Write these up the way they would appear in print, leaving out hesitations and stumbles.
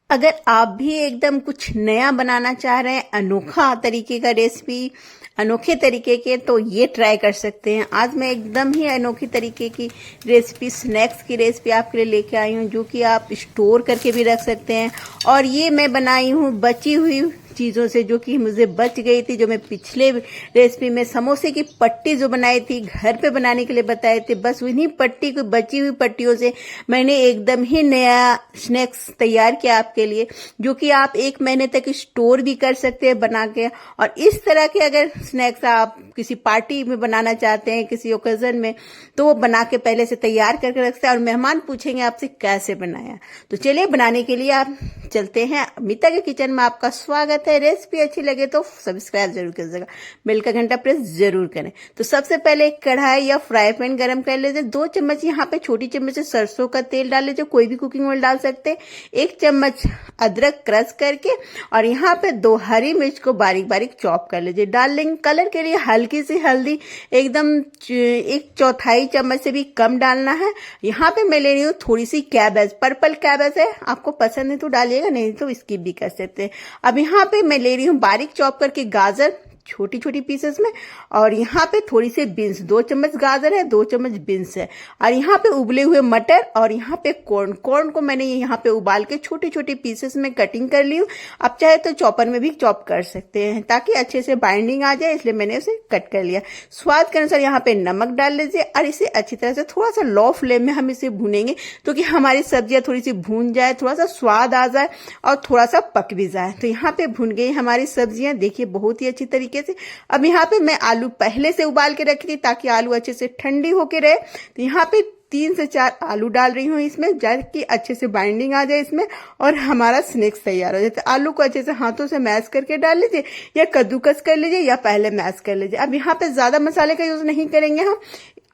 अगर आप भी एकदम कुछ नया बनाना चाह रहे हैं, अनोखा तरीके का रेसिपी, अनोखे तरीके के, तो ये ट्राई कर सकते हैं। आज मैं एकदम ही अनोखी तरीके की रेसिपी, स्नैक्स की रेसिपी आपके लिए लेके आई हूँ, जो कि आप स्टोर करके भी रख सकते हैं। और ये मैं बनाई हूँ बची हुई चीज़ों से, जो कि मुझे बच गई थी, जो मैं पिछले रेसिपी में समोसे की पट्टी जो बनाई थी, घर पे बनाने के लिए बताए थे, बस उन्हीं पट्टी को, बची हुई पट्टियों से मैंने एकदम ही नया स्नैक्स तैयार किया आपके लिए, जो कि आप 1 महीने तक स्टोर भी कर सकते हैं बना के। और इस तरह के अगर स्नैक्स आप किसी पार्टी में बनाना चाहते हैं, किसी ओकेजन में, तो वो बना के पहले से तैयार करके रखते हैं और मेहमान पूछेंगे आपसे कैसे बनाया। तो चलिए बनाने के लिए आप चलते हैं। अमिता के किचन में आपका स्वागत है। रेसिपी अच्छी लगे तो सब्सक्राइब जरूर कीजिएगा, बेल का घंटा प्रेस जरूर करें। तो सबसे पहले एक कढ़ाई या फ्राई पैन गरम कर लीजिए। 2 चम्मच यहाँ पे छोटी चम्मच से सरसों का तेल डाल लीजिए, कोई भी कुकिंग ऑयल डाल सकते हैं। 1 चम्मच अदरक क्रश करके, और यहाँ पे 2 हरी मिर्च को बारीक बारीक चॉप कर लीजिए। डाल लेंगे कलर के लिए हल्की सी हल्दी, एकदम 1/4 चम्मच से भी कम डालना है। यहाँ पे मैं ले रही हूँ थोड़ी सी कैबेज, पर्पल कैबेज है, आपको पसंद है तो डालिएगा, नहीं तो स्किप भी कर सकते हैं। अब यहाँ पे मैं ले रही हूँ बारीक चॉप करके गाजर, छोटी छोटी पीसेस में। और यहाँ पे थोड़ी सी बीन्स, 2 चम्मच गाजर है, 2 चम्मच बीन्स है। और यहाँ पे उबले हुए मटर, और यहाँ पे कॉर्न को मैंने यहाँ पे उबाल के छोटी छोटी पीसेस में कटिंग कर ली हूँ। आप चाहे तो चॉपर में भी चॉप कर सकते हैं, ताकि अच्छे से बाइंडिंग आ जाए, इसलिए मैंने उसे कट कर लिया। स्वाद के अनुसार यहाँ पे नमक डाल लीजिए, और इसे अच्छी तरह से थोड़ा सा लो फ्लेम में हम इसे भूनेंगे, तो कि हमारी सब्जियां थोड़ी सी भून जाए, थोड़ा सा स्वाद आ जाए और थोड़ा सा पक भी जाए। तो यहाँ पे भून गई हमारी सब्जियां, देखिए बहुत ही अच्छी तरीके से। अब यहाँ पे मैं आलू पहले से उबाल के रखी थी, ताकि आलू अच्छे से ठंडी होके रहे। तो यहाँ पे 3 से 4 आलू डाल रही हूँ इसमें, ताकि अच्छे से बाइंडिंग आ जाए इसमें और हमारा स्नैक्स तैयार हो जाए। तो आलू को अच्छे से हाथों से मैश करके डाल लीजिए, या कद्दूकस कर लीजिए, या पहले मैश कर लीजिए। अब यहाँ पे ज्यादा मसाले का यूज नहीं करेंगे हम।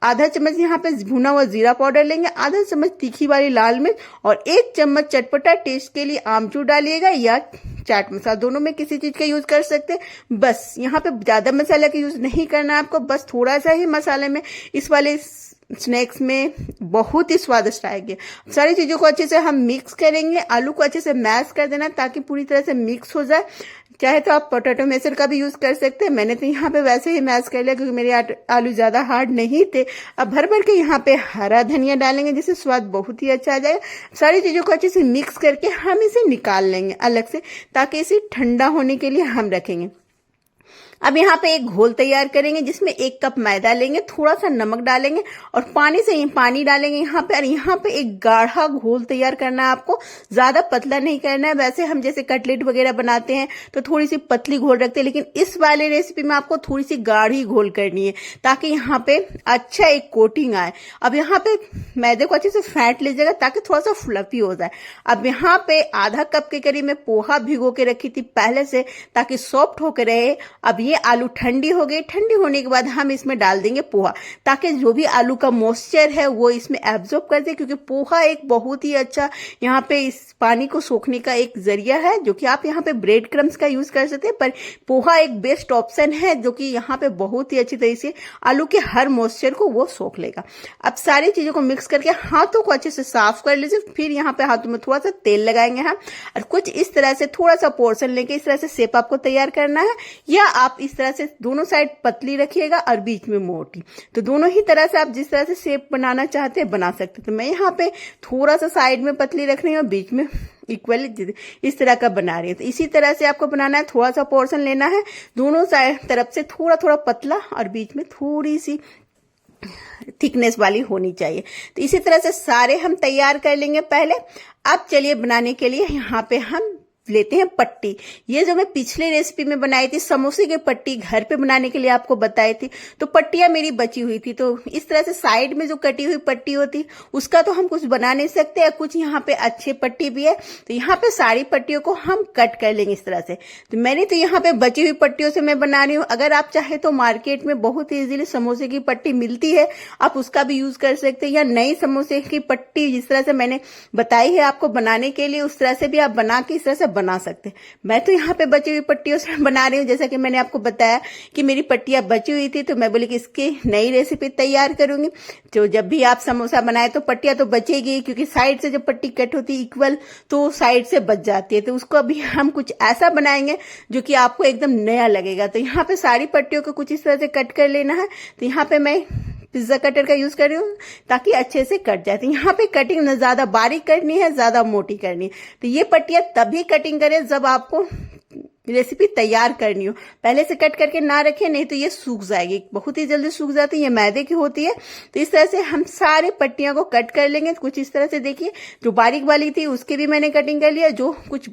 आधा चम्मच यहाँ पे भुना हुआ जीरा पाउडर लेंगे, आधा चम्मच तीखी वाली लाल मिर्च, और 1 चम्मच चटपटा टेस्ट के लिए आमचूर डालिएगा, या चाट मसाला, दोनों में किसी चीज का यूज कर सकते हैं। बस यहाँ पे ज्यादा मसाला का यूज नहीं करना है आपको, बस थोड़ा सा ही मसाले में इस वाले स्नैक्स में बहुत ही स्वादिष्ट आएंगे। सारी चीजों को अच्छे से हम मिक्स करेंगे, आलू को अच्छे से मैश कर देना ताकि पूरी तरह से मिक्स हो जाए। चाहे तो आप पोटैटो मैशर का भी यूज कर सकते हैं, मैंने तो यहाँ पे वैसे ही मैश कर लिया, क्योंकि मेरे आलू ज्यादा हार्ड नहीं थे। अब भर भर के यहाँ पे हरा धनिया डालेंगे, जिससे स्वाद बहुत ही अच्छा आ जाएगा। सारी चीजों को अच्छे से मिक्स करके हम इसे निकाल लेंगे अलग से, ताकि इसे ठंडा होने के लिए हम रखेंगे। अब यहाँ पे एक घोल तैयार करेंगे, जिसमें 1 कप मैदा लेंगे, थोड़ा सा नमक डालेंगे और पानी डालेंगे यहाँ पे। और यहाँ पे एक गाढ़ा घोल तैयार करना है आपको, ज्यादा पतला नहीं करना है। वैसे हम जैसे कटलेट वगैरह बनाते हैं तो थोड़ी सी पतली घोल रखते हैं, लेकिन इस वाले रेसिपी में आपको थोड़ी सी गाढ़ी घोल करनी है, ताकि यहाँ पे अच्छा एक कोटिंग आए। अब यहाँ पे मैदे को अच्छे से फेंट लीजिएगा, ताकि थोड़ा सा फ्लफी हो जाए। अब यहाँ पे आधा कप के करीब मैं पोहा भिगो के रखी थी पहले से, ताकि सॉफ्ट होकर रहे। अब ये आलू ठंडी हो गई, ठंडी होने के बाद हम इसमें डाल देंगे पोहा, ताकि जो भी आलू का मॉइस्चर है वो इसमें एब्जॉर्ब कर दे, क्योंकि पोहा एक बहुत ही अच्छा यहाँ पे इस पानी को सोखने का एक जरिया है, जो कि आप यहाँ पे ब्रेड क्रम्स का यूज कर सकते हैं, पर पोहा एक बेस्ट ऑप्शन है, जो कि यहाँ पे बहुत ही अच्छी तरीके से आलू के हर मॉइस्चर को वो सोख लेगा। अब सारी चीजों को मिक्स करके हाथों को अच्छे से साफ कर लीजिए। फिर यहाँ पे हाथों में थोड़ा सा तेल लगाएंगे हम, और कुछ इस तरह से थोड़ा सा पोर्शन लेके इस तरह से शेप आपको तैयार करना है, या आप इस तरह से दोनों साइड पतली रखिएगा और बीच में मोटी। तो दोनों ही तरह से आप जिस तरह से शेप बनाना चाहते हैं बना सकते हैं। तो मैं यहाँ पे थोड़ा सा साइड में पतली रख रही हूँ और बीच में इक्वली इस तरह का बना रही है। तो इसी तरह से आपको बनाना है, थोड़ा सा पोर्शन लेना है, दोनों साइड तरफ से थोड़ा थोड़ा पतला और बीच में थोड़ी सी थिकनेस वाली होनी चाहिए। तो इसी तरह से सारे हम तैयार कर लेंगे पहले। अब चलिए बनाने के लिए यहाँ पे हम लेते हैं पट्टी। ये जो मैं पिछले रेसिपी में बनाई थी, समोसे की पट्टी घर पे बनाने के लिए आपको बताई थी, तो पट्टियां मेरी बची हुई थी। तो इस तरह से साइड में जो कटी हुई पट्टी होती उसका तो हम कुछ बना नहीं सकते, या कुछ यहाँ पे अच्छे पट्टी भी है, तो यहाँ पे सारी पट्टियों को हम कट कर लेंगे इस तरह से। तो मैंने तो यहाँ पे बची हुई पट्टियों से मैं बना रही हूँ। अगर आप चाहे तो मार्केट में बहुत इजीली समोसे की पट्टी मिलती है, आप उसका भी यूज कर सकते हैं, या नई समोसे की पट्टी जिस तरह से मैंने बताई है आपको बनाने के लिए, उस तरह से भी आप बना के इस तरह से बना सकते हैं। मैं तो यहाँ पे बची हुई पट्टियों से बना रही हूँ। जैसा कि मैंने आपको बताया कि मेरी पट्टियां बची हुई थी, तो मैं बोली कि इसकी नई रेसिपी तैयार करूंगी। तो जब भी आप समोसा बनाए तो पट्टियां तो बचेगी, क्योंकि साइड से जब पट्टी कट होती है इक्वल तो साइड से बच जाती है। तो उसको अभी हम कुछ ऐसा बनाएंगे जो कि आपको एकदम नया लगेगा। तो यहाँ पे सारी पट्टियों को कुछ इस तरह से कट कर लेना है। तो यहाँ पे मैं पिज्जा कटर का यूज कर रही हूँ ताकि अच्छे से कट जाए। तो यहाँ पे कटिंग न ज्यादा बारीक करनी है, ज्यादा मोटी करनी है। तो ये पट्टियां तभी कटिंग करें जब आपको रेसिपी तैयार करनी हो। पहले से कट करके ना रखें, नहीं तो ये सूख जाएगी, बहुत ही जल्दी सूख जाती है, ये मैदे की होती है। तो इस तरह से हम सारे पट्टियां को कट कर लेंगे। कुछ इस तरह से देखिए, जो बारीक वाली थी उसके भी मैंने कटिंग कर लिया, जो कुछ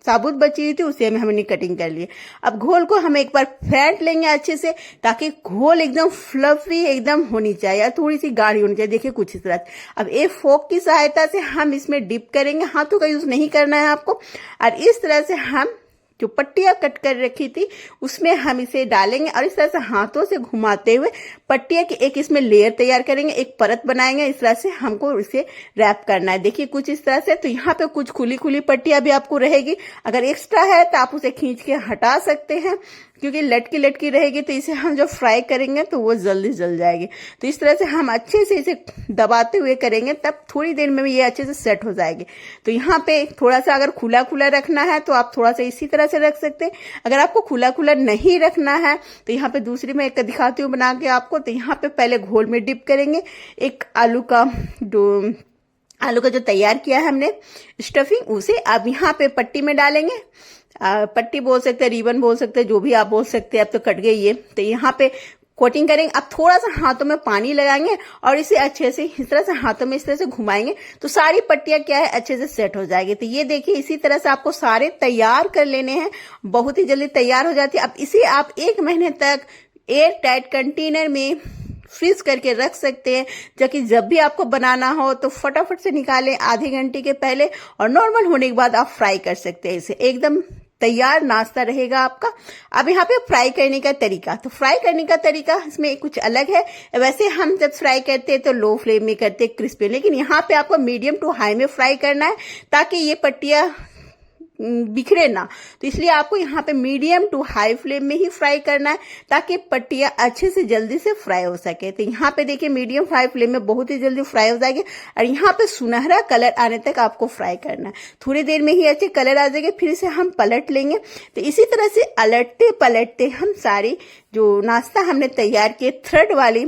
साबुत बची हुई थी उसे हमने कटिंग कर लिए। अब घोल को हम एक बार फेंट लेंगे अच्छे से, ताकि घोल एकदम फ्लफी एकदम होनी चाहिए या थोड़ी सी गाढ़ी होनी चाहिए। देखिए कुछ इस तरह से। अब एक फोक की सहायता से हम इसमें डिप करेंगे, हाथों का यूज नहीं करना है आपको। और इस तरह से हम जो पट्टियां कट कर रखी थी उसमें हम इसे डालेंगे और इस तरह से हाथों से घुमाते हुए पट्टियां की एक इसमें लेयर तैयार करेंगे, एक परत बनाएंगे। इस तरह से हमको इसे रैप करना है। देखिए कुछ इस तरह से। तो यहाँ पे कुछ खुली खुली पट्टियां भी आपको रहेगी, अगर एक्स्ट्रा है तो आप उसे खींच के हटा सकते हैं, क्योंकि लटकी लटकी रहेगी तो इसे हम जब फ्राई करेंगे तो वो जल्दी जल जाएगी। तो इस तरह से हम अच्छे से इसे दबाते हुए करेंगे, तब थोड़ी देर में ये अच्छे से सेट हो जाएगी। तो यहाँ पे थोड़ा सा अगर खुला खुला रखना है तो आप थोड़ा सा इसी तरह से रख सकते हैं। अगर आपको खुला खुला नहीं रखना है तो यहाँ पे दूसरी में एक दिखाती हूँ बना के आपको। तो यहाँ पे पहले घोल में डिप करेंगे एक आलू का जो तैयार किया है हमने स्टफिंग, उसे अब यहाँ पे पट्टी में डालेंगे। पट्टी बोल सकते हैं, रिबन बोल सकते हैं, जो भी आप बोल सकते हैं। अब तो कट गई है। तो यहाँ पे कोटिंग करेंगे। अब थोड़ा सा हाथों में पानी लगाएंगे और इसे अच्छे से इस तरह से हाथों में इस तरह से घुमाएंगे तो सारी पट्टियां क्या है अच्छे से सेट हो जाएगी। तो ये देखिए, इसी तरह से आपको सारे तैयार कर लेने हैं, बहुत ही जल्दी तैयार हो जाती है। अब इसे आप 1 महीने तक एयर टाइट कंटेनर में फ्रीज करके रख सकते हैं, ताकि जब भी आपको बनाना हो तो फटाफट से निकालें आधे घंटे के पहले, और नॉर्मल होने के बाद आप फ्राई कर सकते हैं। इसे एकदम तैयार नाश्ता रहेगा आपका। अब यहाँ पे फ्राई करने का तरीका, तो फ्राई करने का तरीका इसमें कुछ अलग है। वैसे हम जब फ्राई करते हैं तो लो फ्लेम में करते हैं क्रिस्पी, लेकिन यहाँ पे आपको मीडियम टू हाई में फ्राई करना है, ताकि ये पट्टियां बिखरे ना। तो इसलिए आपको यहाँ पे मीडियम टू हाई फ्लेम में ही फ्राई करना है, ताकि पट्टियां अच्छे से जल्दी से फ्राई हो सके। तो यहाँ पे देखिए, मीडियम हाई फ्लेम में बहुत ही जल्दी फ्राई हो जाएगी, और यहाँ पे सुनहरा कलर आने तक आपको फ्राई करना है। थोड़ी देर में ही अच्छे कलर आ जाएंगे, फिर इसे हम पलट लेंगे। तो इसी तरह से अलटते पलटते हम सारी जो नाश्ता हमने तैयार किए थ्रेड वाली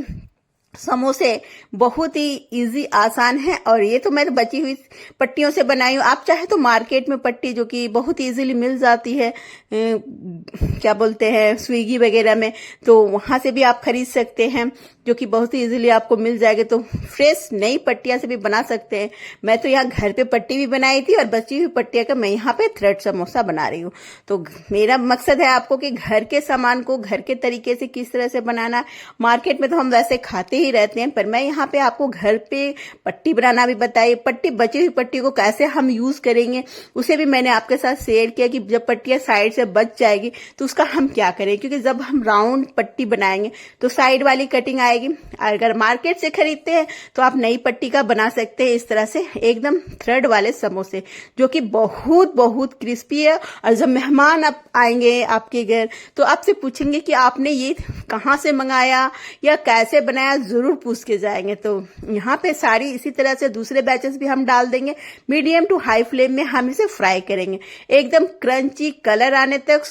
समोसे बहुत ही इजी आसान है। और ये तो मैं तो बची हुई पट्टियों से बनाई हूँ। आप चाहे तो मार्केट में पट्टी जो कि बहुत इजीली मिल जाती है, क्या बोलते हैं, स्विगी वगैरह में, तो वहां से भी आप खरीद सकते हैं, जो कि बहुत ही इजीली आपको मिल जाएगा। तो फ्रेश नई पट्टियां से भी बना सकते हैं। मैं तो यहाँ घर पे पट्टी भी बनाई थी और बची हुई पट्टियां का मैं यहाँ पे थ्रेड समोसा बना रही हूँ। तो मेरा मकसद है आपको कि घर के सामान को घर के तरीके से किस तरह से बनाना। मार्केट में तो हम वैसे खाते ही रहते हैं, पर मैं यहाँ पे आपको घर पे पट्टी बनाना भी बताई। पट्टी बची हुई पट्टी को कैसे हम यूज करेंगे उसे भी मैंने आपके साथ शेयर किया, कि जब पट्टियां साइड से बच जाएगी तो उसका हम क्या करें, क्योंकि जब हम राउंड पट्टी बनाएंगे तो साइड वाली कटिंग आएगी। अगर मार्केट से खरीदते हैं तो आप नई पट्टी का बना सकते हैं इस तरह से एकदम थ्रेड वाले समोसे, जो कि बहुत बहुत क्रिस्पी है। और जब मेहमान आप आएंगे आपके घर तो आपसे पूछेंगे कि आपने ये कहाँ से मंगाया या कैसे बनाया, जरूर पूछ के जाएंगे। तो यहाँ पे सारी इसी तरह से दूसरे बैचेस भी हम डाल देंगे। मीडियम टू हाई फ्लेम में हम इसे फ्राई करेंगे, एकदम क्रंची कलर आने तक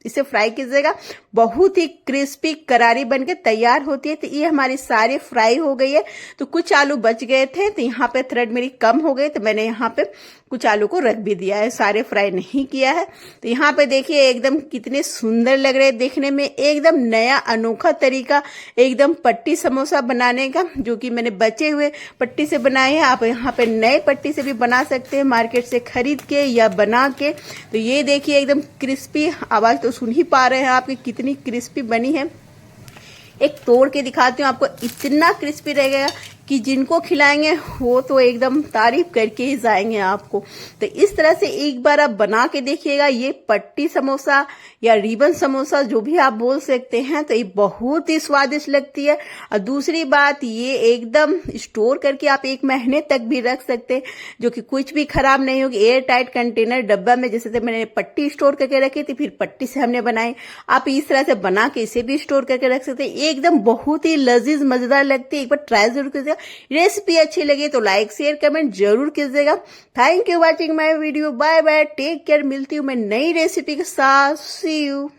इसे फ्राई कीजिएगा। बहुत ही क्रिस्पी करारी बनके तैयार होती है। तो ये हमारी सारी फ्राई हो गई है। तो कुछ आलू बच गए थे, तो यहाँ पे थ्रेड मेरी कम हो गई, तो मैंने यहाँ पे कुछ आलू को रख भी दिया है, सारे फ्राई नहीं किया है। तो यहाँ पे देखिए एकदम कितने सुंदर लग रहे हैं देखने में, एकदम नया अनोखा तरीका एकदम पट्टी समोसा बनाने का, जो कि मैंने बचे हुए पट्टी से बनाए हैं। आप यहाँ पे नए पट्टी से भी बना सकते हैं, मार्केट से खरीद के या बना के। तो ये देखिए एकदम क्रिस्पी, आवाज तो सुन ही पा रहे हैं आपकी कितनी क्रिस्पी बनी है। एक तोड़ के दिखाती हूँ आपको, इतना क्रिस्पी रहेगा कि जिनको खिलाएंगे वो तो एकदम तारीफ करके ही जाएंगे आपको। तो इस तरह से एक बार आप बना के देखिएगा। ये पट्टी समोसा या रिबन समोसा जो भी आप बोल सकते हैं, तो ये बहुत ही स्वादिष्ट लगती है। और दूसरी बात, ये एकदम स्टोर करके आप 1 महीने तक भी रख सकते हैं, जो कि कुछ भी खराब नहीं होगी। एयर टाइट कंटेनर डब्बा में, जैसे तो मैंने पट्टी स्टोर करके रखी थी, फिर पट्टी से हमने बनाई, आप इस तरह से बना के इसे भी स्टोर करके रख सकते हैं। एकदम बहुत ही लजीज मजेदार लगती है। एक बार ट्राई जरूर कीजिएगा। रेसिपी अच्छी लगी तो लाइक शेयर कमेंट जरूर कीजिएगा। Thank you watching my video. Bye bye, take care. मिलती हूँ मैं नई रेसिपी के साथ। See you.